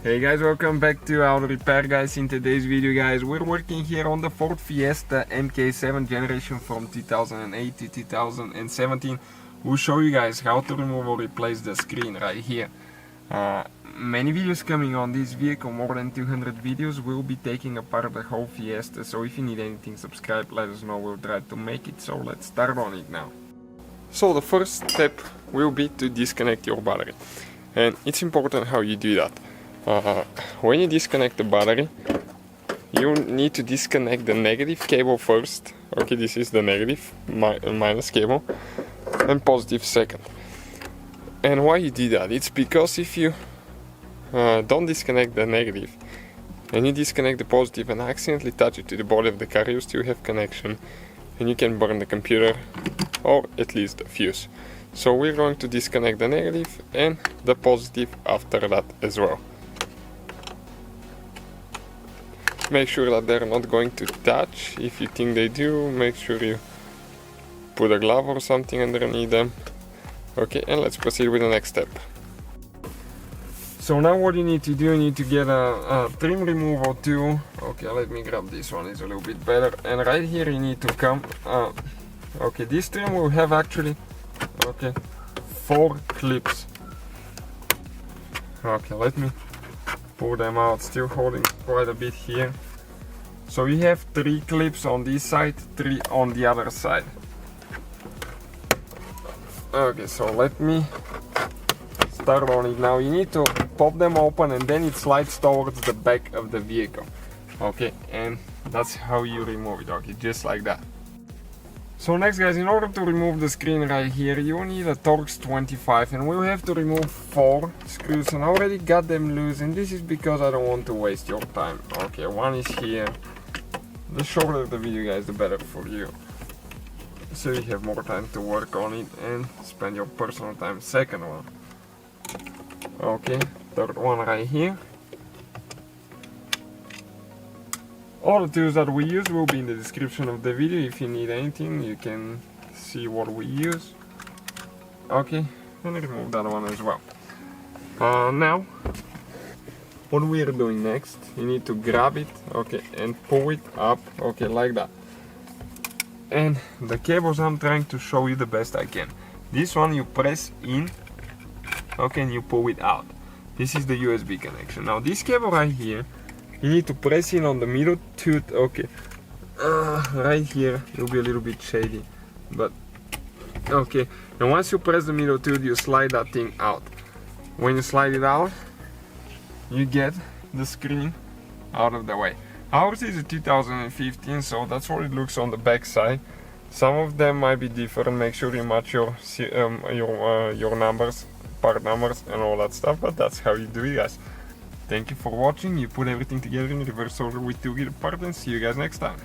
Hey guys, welcome back to Auto Repair guys. In today's video guys, we're working here on the Ford Fiesta MK7 generation from 2008 to 2017. We'll show you guys how to remove or replace the screen right here. Many videos coming on this vehicle, more than 200 videos. We'll be taking apart the whole Fiesta, so if you need anything, subscribe, let us know, we'll try to make it. So let's start on it now. So the first step will be to disconnect your battery, and it's important how you do that. When you disconnect the battery, you need to disconnect the negative cable first. Okay, this is the negative minus cable, and positive second. And why you do that? It's because if you don't disconnect the negative and you disconnect the positive and accidentally touch it to the body of the car, you still have connection and you can burn the computer or at least the fuse. So we're going to disconnect the negative and the positive after that as well. Make sure that they're not going to touch. If you think they do, make sure you put a glove or something underneath them. Okay, and let's proceed with the next step. So now what you need to do, you need to get a trim removal tool. Okay, let me grab this one, it's a little bit better. And right here you need to come, okay, this trim will have actually, okay, 4 clips. Okay, let me pull them out, still holding quite a bit here. So you have 3 clips on this side, 3 on the other side. Okay, so let me start on it now. You need to pop them open and then it slides towards the back of the vehicle. Okay, and that's how you remove it, okay, just like that. So next guys, in order to remove the screen right here, you need a Torx 25 and we'll have to remove 4 screws, and I already got them loose, and this is because I don't want to waste your time. Okay, one is here. The shorter the video guys, the better for you. So you have more time to work on it and spend your personal time. Second one. Okay, third one right here. All the tools that we use will be in the description of the video. If you need anything, you can see what we use. Okay, and remove that one as well. Now, what we are doing next, you need to grab it, okay, and pull it up, okay, like that. And the cables I'm trying to show you the best I can. This one you press in, okay, and you pull it out. This is the USB connection. Now this cable right here, you need to press in on the middle tooth, okay. Right here, it will be a little bit shady, but okay. And once you press the middle tooth, you slide that thing out. When you slide it out, you get the screen out of the way. Ours is a 2015, so that's what it looks on the back side. Some of them might be different. Make sure you match your numbers, part numbers, and all that stuff. But that's how you do it, guys. Thank you for watching. You put everything together in reverse order with 2 gear part, and see you guys next time.